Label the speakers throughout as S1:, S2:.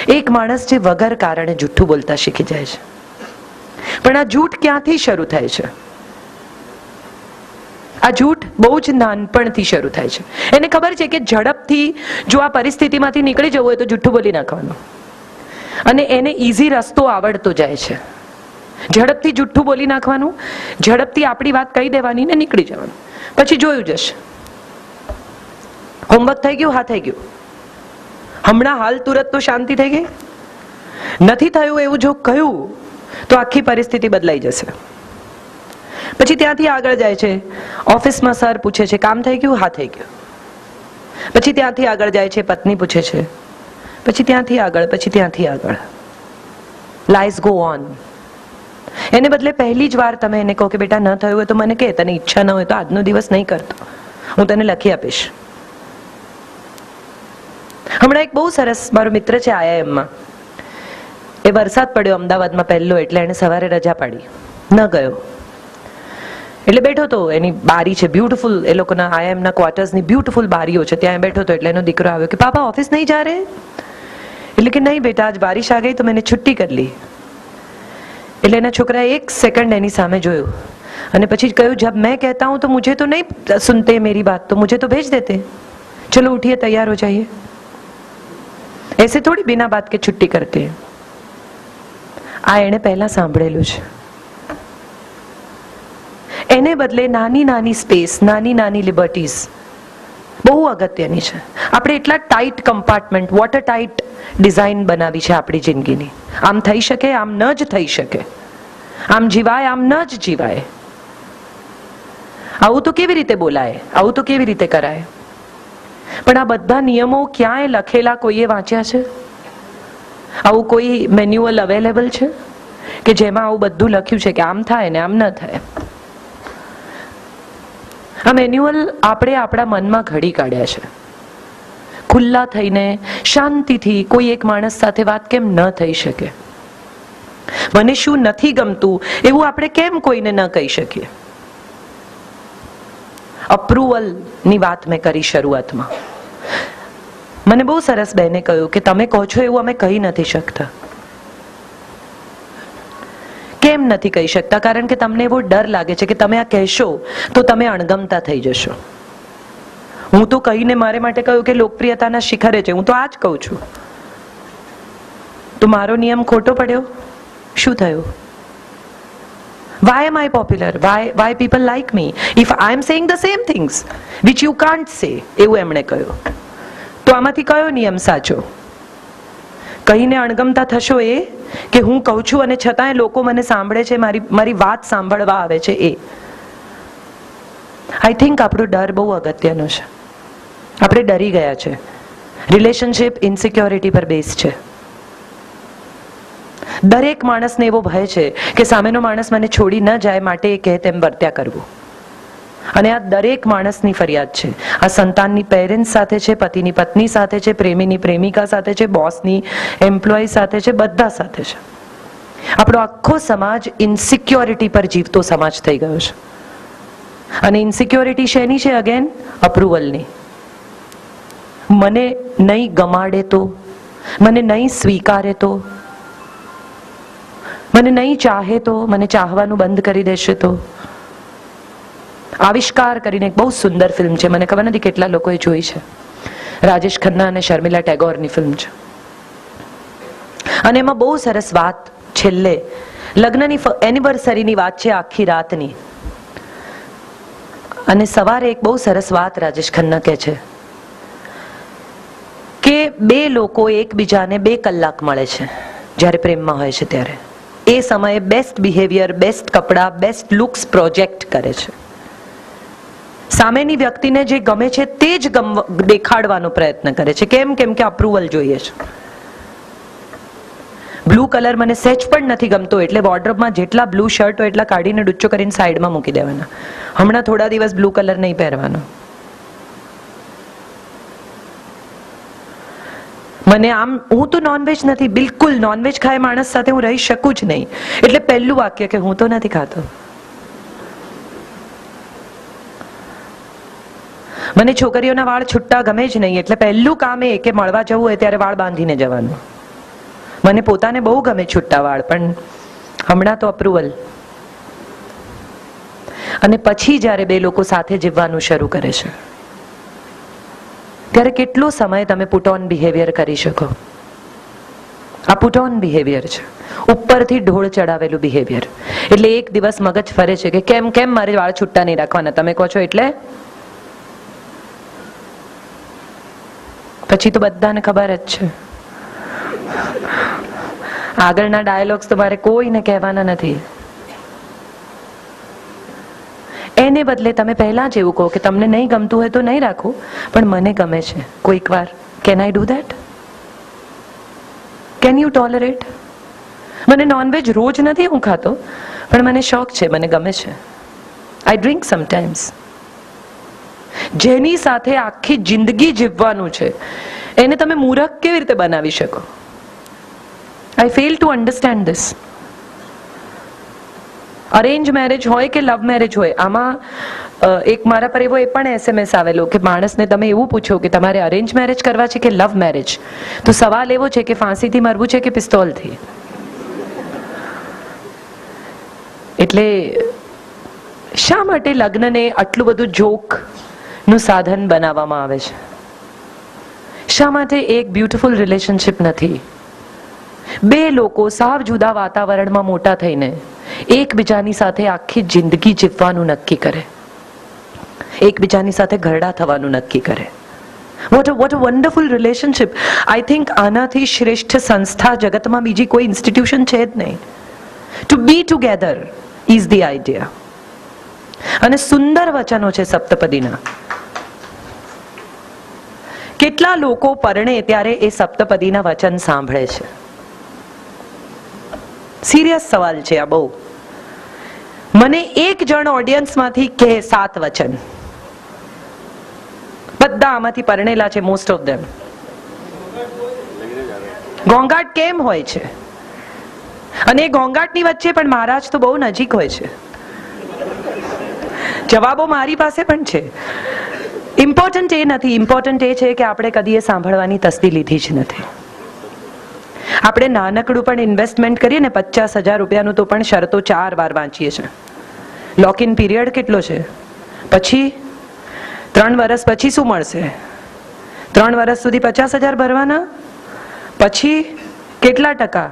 S1: એક માણસ જે વગર કારણે જૂઠું બોલતા શીખી જાય છે. પણ આ જૂઠ ક્યાંથી શરૂ થાય છે? આ જૂઠ બહુ જ નાનપણથી શરૂ થાય છે. એને ખબર છે કે ઝડપથી જો આ પરિસ્થિતિમાંથી નીકળી જવું હોય તો જૂઠું બોલી નાખવાનું, અને એને ઈઝી રસ્તો આવડતો જાય છે. ઝડપથી જૂઠું બોલી નાખવાનું, ઝડપથી આપણી વાત કહી દેવાની ને નીકળી જવાનું. પછી જોયું જશે. હોમવર્ક થઈ ગયું? હા થઈ ગયું. હમણાં હાલ તુરત તો શાંતિ થઈ ગઈ. નથી થયું એવું જો કહ્યું તો આખી પરિસ્થિતિ બદલાઈ જશે. પછી ત્યાંથી આગળ જાય છે. ઓફિસમાં સર પૂછે છે કામ થઈ ગયું? હા થઈ ગયું. પછી ત્યાંથી આગળ જાય છે, પત્ની પૂછે છે. પછી ત્યાંથી આગળ, પછી ત્યાંથી આગળ. Lies go on. એને બદલે પહેલી જ વાર તમે એને કહો કે બેટા ન થયું હોય તો મને કહે, તને ઈચ્છા ન હોય તો આજનો દિવસ નહીં કરતો, હું તને લખી આપીશ. હમણાં એક બહુ સરસ મારો મિત્ર છે IIM-માં, એ વરસાદ પડ્યો અમદાવાદમાં પહેલો, એટલે એને સવારે રજા પાડી, ન ગયો. એટલે બેઠો તો, એની બારી છે બ્યુટીફુલ, એ લોકોના IIM-ના ક્વાર્ટર્સની બ્યુટીફુલ બારીઓ છે, ત્યાં બેઠો તો. એટલે એનો દીકરો આવ્યો કે પાપા ઓફિસ નહીં જા રહે? એટલે કે નહીં બેટા, આજ બારિશ આ ગઈ તો मैंने छुट्टी कर ली. એટલે એના છોકરાએ 1 સેકન્ડ એની સામે જોયું અને પછી કહ્યું, जब मैं कहता हूं तो मुझे तो नहीं सुनते मेरी बात, तो मुझे तो भेज देते. चलो उठिए, तैयार हो जाइए. ऐसे थोड़ी बिना बात के छुट्टी करते हैं. આ એણે પહેલા સાંભળેલું છે. એને બદલે નાની નાની સ્પેસ, નાની નાની લિબર્ટીઝ બહુ અગત્યની છે. આપણે એટલા tight compartment, water tight design બનાવી છે આપણી જિંદગીની. આમ થઈ શકે, આમ ન જ થઈ શકે, આમ જીવાય, આમ ન જ જીવાય. આવું તો કેવી રીતે બોલાય, આવું તો કેવી રીતે કરાય? પણ આ બધા નિયમો ક્યાંય લખેલા કોઈએ વાંચ્યા છે? આવું કોઈ મેન્યુઅલ અવેલેબલ છે કે જેમાં આવું બધું લખ્યું છે કે આમ થાય ને આમ ન થાય? આ મેન્યુઅલ આપણે આપણા મનમાં ઘડી કાઢ્યા છે. ખુલ્લા થઈને શાંતિથી કોઈ એક માણસ સાથે વાત કેમ ન થઈ શકે? મને શું નથી ગમતું એવું આપણે કેમ કોઈને ન કહી શકીએ? અપ્રુવલની વાત મેં કરી શરૂઆતમાં. મને બહુ સરસ બહેને કહ્યું કે તમે કહો છો એવું અમે કહી નથી શકતા. કેમ નથી કહી શકતા? કારણ કે તમને એવો ડર લાગે છે કે તમે આ કહેશો તો તમે અણગમતા થઈ જશો. હું તો કહીને મારે માટે કહ્યું કે લોકપ્રિયતાના શિખરે છે, હું તો આ જ કહું છું. તો મારો નિયમ ખોટો પડ્યો? શું થયું? Why am I popular? Why people like me? If I am saying the same things which you can't say, એવું એમણે કહ્યું. તો આમાંથી કયો નિયમ સાચો? કહીને અણગમતા થશો એ, કે હું કહું છું અને છતાંય લોકો મને સાંભળે છે, મારી વાત સાંભળવા આવે છે એ? આઈ થિંક આપણો ડર બહુ અગત્યનો છે. આપણે ડરી ગયા છે. રિલેશનશિપ ઇન્સિક્યોરિટી પર બેઝ છે. દરેક માણસને એવો ભય છે કે સામેનો માણસ મને છોડી ન જાય, માટે એ કહે તેમ વર્ત્યા કરવું. અને આ દરેક માણસની ફરિયાદ છે. આ સંતાનની પેરેન્ટ્સ સાથે છે, પતિની પત્ની સાથે છે, પ્રેમીની પ્રેમિકા સાથે છે, બોસની એમ્પ્લોય સાથે છે, બધા સાથે છે. આપણો આખો સમાજ ઇન્સિક્યોરિટી પર જીવતો સમાજ થઈ ગયો છે. અને ઇન્સિક્યોરિટી શેની છે? અગેન અપ્રુવલની. મને નહીં ગમાડે તો, મને નહીં સ્વીકારે તો, મને નહીં ચાહે તો, મને ચાહવાનું બંધ કરી દેશે તો. આવિષ્કાર કરીને એક બહુ સુંદર ફિલ્મ છે, મને ખબર નથી કેટલા લોકોએ જોઈ છે. રાજેશ ખન્ના અને શર્મિલા ટેગોરની ફિલ્મ છે. અને એમાં બહુ સરસ વાત છેલ્લે લગ્નની એનિવર્સરીની વાત છે, આખી રાતની. અને સવારે એક બહુ સરસ વાત રાજેશ ખન્ના કહે છે કે બે લોકો એકબીજાને 2 કલાક મળે છે જ્યારે પ્રેમમાં હોય છે ત્યારે. એ સમયે બેસ્ટ બિહેવિયર, બેસ્ટ કપડાં, બેસ્ટ લુક્સ પ્રોજેક્ટ કરે છે. સામેની વ્યક્તિને જે ગમે છે તે જ દેખાડવાનો પ્રયત્ન કરે છે. કેમ? કેમ કે અપ્રુવલ જોઈએ છે. બ્લુ કલર મને સહેજ પણ નથી ગમતો, એટલે વોર્ડરોબમાં જેટલા બ્લુ શર્ટ હોય એટલા કાઢીને ડુચ્ચો કરીને સાઈડમાં મૂકી દેવાના. હમણાં થોડા દિવસ બ્લુ કલર નહીં પહેરવાનો. મને આમ, હું તો નોનવેજ નથી, બિલકુલ નોનવેજ ખાય માણસ સાથે હું રહી શકું જ નહીં. એટલે પહેલું વાક્ય કે હું તો નથી ખાતો. મને છોકરીઓના વાળ છૂટા ગમે જ નહીં, એટલે પહેલું કામ એ કે મળવા જવું હોય ત્યારે વાળ બાંધીને જવાનું. મને પોતાને બહુ ગમે છૂટા વાળ, પણ હમણાં તો અપ્રુવલ. અને પછી જ્યારે બે લોકો સાથે જીવવાનું શરૂ કરે છે ત્યારે કેટલો સમય તમે પુટ ઓન બિહેવિયર કરી શકો? આ પુટ ઓન બિહેવિયર છે, ઉપરથી ઢોળ ચડાવેલું બિહેવિયર. એટલે એક દિવસ મગજ ફરે છે કે કેમ કેમ મારે વાળ છૂટા નહીં રાખવાના, તમે કહો છો એટલે પછી તો બધાને ખબર જ છે. આગળના ડાયલોગ્સ તો મારે કોઈને કહેવાના નથી. એને બદલે તમે પહેલા જ એવું કહો કે તમને નહીં ગમતું હોય તો નહીં રાખો, પણ મને ગમે છે કોઈક વાર. Can I do that? Can you tolerate? મને નોનવેજ રોજ નથી હું ખાતો, પણ મને શોખ છે, મને ગમે છે. આઈ ડ્રિંક સમટાઈમ્સ. જેની સાથે આખી જિંદગી જીવવાનું છે એને તમે મૂરખ કેવી રીતે બનાવી શકો? I fail to understand this. Arrange marriage હોય કે લવ મેરેજ હોય, આમાં એક મારા પર એવો એ પણ SMS આવેલો કે માણસને તમે એવું પૂછો કે તમારે અરેન્જ મેરેજ કરવા છે કે લવ મેરેજ, તો સવાલ એવો છે કે ફાંસીથી મરવું છે કે પિસ્તોલથી. એટલે શા માટે લગ્નને આટલું બધું જોકનું સાધન બનાવવામાં આવે છે? શા માટે એક બ્યુટીફુલ રિલેશનશિપ નથી? બે લોકો સાવ જુદા વાતાવરણમાં મોટા થઈને એકબીજાની સાથે આખી જિંદગી જીવવાનું નક્કી કરે, એકબીજાની સાથે ઘરડા થવાનું નક્કી કરે. What a wonderful relationship. I think આનાથી શ્રેષ્ઠ સંસ્થા જગતમાં બીજી કોઈ ઇન્સ્ટિટ્યુશન છે જ નહીં. To be together is the idea. અને સુંદર વચનો છે સપ્તપદીના. કેટલા લોકો પરણે ત્યારે એ સપ્તપદીના વચન સાંભળે છે? સિરિયસ સવાલ છે આ બહુ. મને એક જણ ઓડિયન્સમાંથી કહે 7 વચન. બધા આમાંથી પરણેલા છે, મોસ્ટ ઓફ ધેમ. ઘોંઘાટ કેમ હોય છે? અને એ ઘોંઘાટની વચ્ચે પણ મહારાજ તો બહુ નજીક હોય છે. જવાબો મારી પાસે પણ છે. ઇમ્પોર્ટન્ટ એ નથી, ઇમ્પોર્ટન્ટ એ છે કે આપણે કદી એ સાંભળવાની તસ્દી લીધી જ નથી. આપણે નાનકડું પણ ઇન્વેસ્ટમેન્ટ કરીએ ને 50,000 રૂપિયાનું, તો પણ શરતો 4 વાર વાંચીએ છીએ. લોક ઇન પીરિયડ કેટલો છે? પછી 3 વર્ષ પછી શું મળશે? 3 વર્ષ સુધી 50,000 ભરવાના, પછી કેટલા ટકા?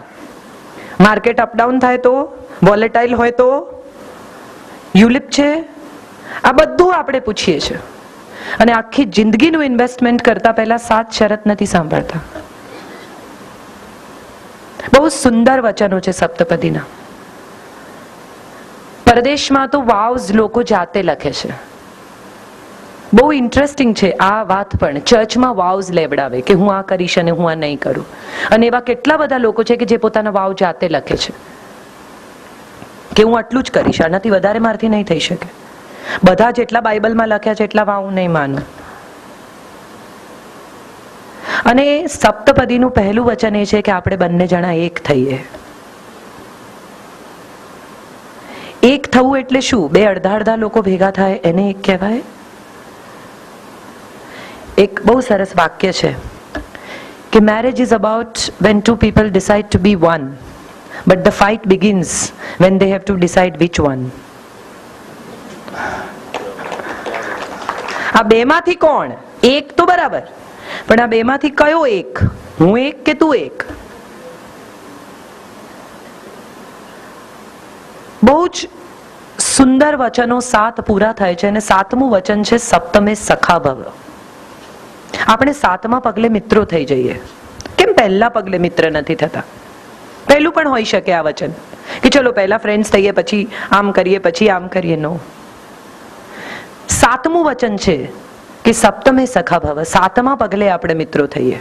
S1: માર્કેટ અપડાઉન થાય તો, વોલેટાઇલ હોય તો, યુલિપ છે, આ બધું આપણે પૂછીએ છીએ. અને આખી જિંદગીનું ઇન્વેસ્ટમેન્ટ કરતા પહેલા 7 શરત નથી સાંભળતા. બહુ સુંદર વચનો છે સપ્તપદીના. પરદેશમાં તો વાવ્સ લોકો જાતે લખે છે. બહુ ઇન્ટરેસ્ટિંગ છે આ વાત પણ. ચર્ચમાં વાવ્સ લેવડાવે કે હું આ કરીશ અને હું આ નહીં કરું. અને એવા કેટલા બધા લોકો છે કે જે પોતાના વાવ જાતે લખે છે કે હું આટલું જ કરીશ, આનાથી વધારે મારથી નહીં થઈ શકે. બધા જેટલા બાઇબલમાં લખ્યા છે એટલા વાવ હું નહીં માનું. અને સપ્તપદીનું પહેલું વચન એ છે કે આપણે બંને જણા એક થઈએ. એક થવું એટલે શું? બે અડધા અડધા લોકો ભેગા થાય એને એક કહેવાય. એક બહુ સરસ વાક્ય છે કે marriage is about when two people decide to be one, but the fight begins when they have to decide which one. આ બેમાંથી કોણ એક? તો બરાબર, પણ આ બેમાંથી કયો એક? હું એક કે તું એક? બહુ જ સુંદર વચનો 7 પૂરા થાય છે. અને 7મું વચન છે સપ્તમે સખા ભવ. આપણે 7મા પગલે મિત્રો થઈ જઈએ. કેમ પહેલા પગલે મિત્ર નથી થતા? પહેલું પણ હોઈ શકે આ વચન કે ચલો પહેલા ફ્રેન્ડ્સ થઈએ, પછી આમ કરીએ, પછી આમ કરીએ. નો, 7મું વચન છે કે સપ્તમે સખા ભવ. 7મા પગલે આપણે મિત્રો થઈએ.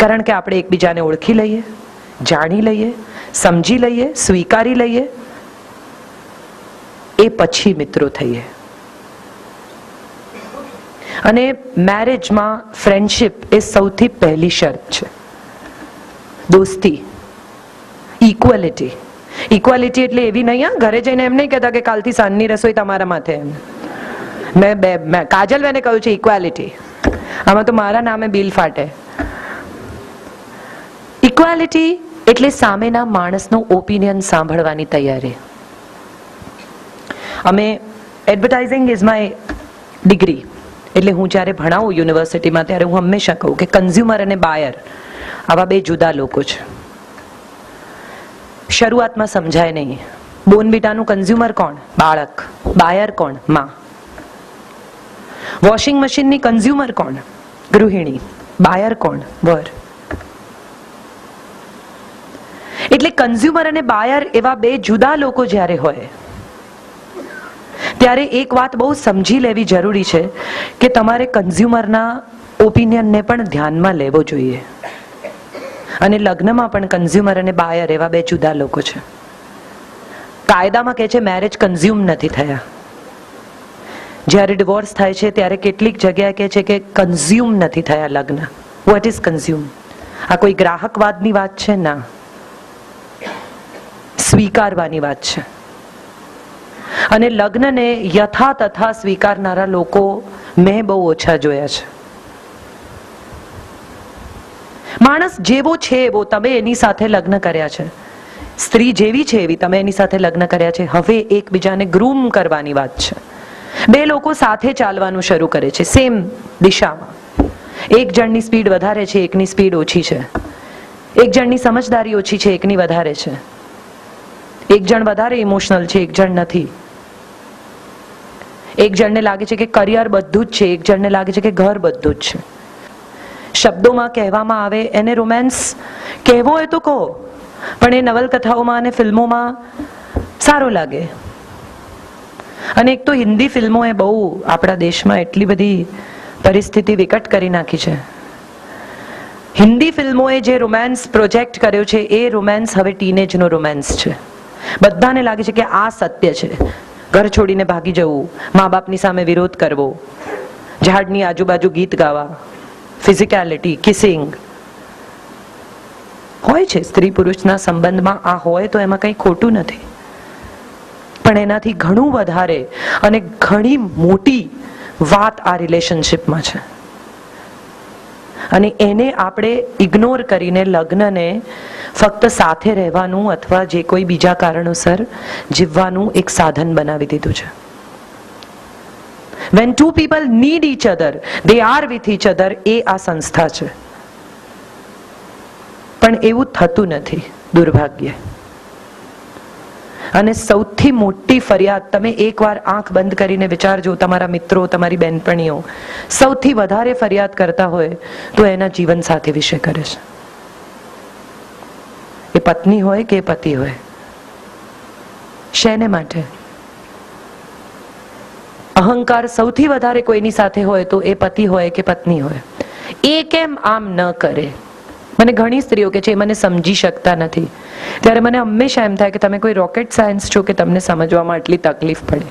S1: કારણ કે આપણે એકબીજાને ઓળખી લઈએ, જાણી લઈએ, સમજી લઈએ, સ્વીકારી લઈએ, એ પછી મિત્રો થઈએ. અને મેરેજમાં ફ્રેન્ડશિપ એ સૌથી પહેલી શરત છે. દોસ્તી, ઇક્વાલિટી. ઇક્વાલિટી એટલે એવી નહીં, હા, ઘરે જઈને એમ નહીં કહેતા કે કાલથી સાંજની રસોઈ તમારા માથે. મેં કાજલ બેને કહ્યું છે ઇક્વાલિટી. આમાં તો મારા નામે બિલ ફાટે. ઇક્વાલિટી એટલે સામેના માણસનો ઓપિનિયન સાંભળવાની તૈયારી. અમે એડવર્ટાઇઝિંગ ઇઝ માય ડિગ્રી, એટલે હું જ્યારે ભણાવું યુનિવર્સિટીમાં ત્યારે હું હંમેશા કહું કે કન્ઝ્યુમર અને બાયર આવા બે જુદા લોકો છે. શરૂઆતમાં સમજાય નહીં. બોર્નવિટાનું કન્ઝ્યુમર કોણ? બાળક. બાયર કોણ? માં. વોશિંગ મશીનની કન્ઝ્યુમર કોણ? ગૃહિણી. બાયર કોણ? વર. એટલે કન્ઝ્યુમર અને બાયર એવા બે જુદા લોકો જ્યારે હોય ત્યારે એક વાત બહુ સમજી લેવી જરૂરી છે કે તમારે કન્ઝ્યુમરના ઓપિનિયનને પણ ધ્યાનમાં લેવો જોઈએ. અને લગ્નમાં પણ કન્ઝ્યુમર અને બાયર એવા બે જુદા લોકો છે. કાયદામાં કહે છે મેરેજ કન્ઝ્યુમ નથી થયા. જ્યારે ડિવોર્સ થાય છે ત્યારે કેટલીક જગ્યાએ કહે છે કે કન્ઝ્યુમ નથી થયા લગ્ન. What is consume? આ કોઈ ગ્રાહકવાદની વાત છે? ના, સ્વીકારવાની વાત છે. અને લગ્નને યથા તથા સ્વીકારનારા લોકો મેં બહુ ઓછા જોયા છે. માણસ જેવો છે એવો તમે એની સાથે લગ્ન કર્યા છે. સ્ત્રી જેવી છે એવી તમે એની સાથે લગ્ન કર્યા છે. હવે એકબીજાને ગ્રૂમ કરવાની વાત છે. બે લોકો સાથે ચાલવાનું શરૂ કરે છે સેમ દિશામાં. એક જણની સ્પીડ વધારે છે, એકની સ્પીડ ઓછી છે. એક જણની સમજદારી ઓછી છે, એકની વધારે છે. એક જણ વધારે ઇમોશનલ છે, એક જણ નથી. એક જણને લાગે છે કે કરિયર બધું જ છે, એક જણને લાગે છે કે ઘર બધું જ છે. શબ્દોમાં કહેવામાં આવે એને રોમેન્સ કહેવો હોય તો કહો, પણ એ નવલકથાઓમાં અને ફિલ્મોમાં સારો લાગે. અને એક તો હિન્દી ફિલ્મોએ બહુ આપણા દેશમાં એટલી બધી પરિસ્થિતિ વિકટ કરી નાખી છે. હિન્દી ફિલ્મોએ જે રોમેન્સ પ્રોજેક્ટ કર્યો છે એ રોમેન્સ હવે ટીનેજનો રોમેન્સ છે. બધાને લાગે છે કે આ સત્ય છે. ઘર છોડીને ભાગી જવું, મા બાપની સામે વિરોધ કરવો, ઝાડની આજુબાજુ ગીત ગાવા, ફિઝિકાલિટી, કિસિંગ હોય છે. સ્ત્રી પુરુષના સંબંધમાં આ હોય તો એમાં કંઈ ખોટું નથી, પણ એનાથી ઘણું વધારે અને ઘણી મોટી વાત આ રિલેશનશિપમાં છે. અને એને આપણે ઇગ્નોર કરીને લગ્નને ફક્ત સાથે રહેવાનું અથવા જે કોઈ બીજા કારણોસર જીવવાનું એક સાધન બનાવી દીધું છે. When two people need each other, they are with each other. એ આ સંસ્થા છે. પણ એવું થતું નથી, દુર્ભાગ્ય. અને સૌથી મોટી ફરિયાદ, તમે એકવાર આંખ બંધ કરીને વિચારજો, તમારા મિત્રો, તમારી બહેનપણીઓ સૌથી વધારે ફરિયાદ કરતા હોય તો એના જીવન સાથી વિશે કરે છે. એ પત્ની હોય કે પતિ હોય. શેને માટે? અહંકાર સૌથી વધારે કોઈની સાથે હોય તો એ પતિ હોય કે પત્ની હોય. એ કેમ આમ ન કરે? મને ઘણી સ્ત્રીઓ કે છે એ મને સમજી શકતા નથી. ત્યારે મને હંમેશા એમ થાય કે તમે કોઈ રોકેટ સાયન્સ છો કે તમને સમજવામાં આટલી તકલીફ પડે?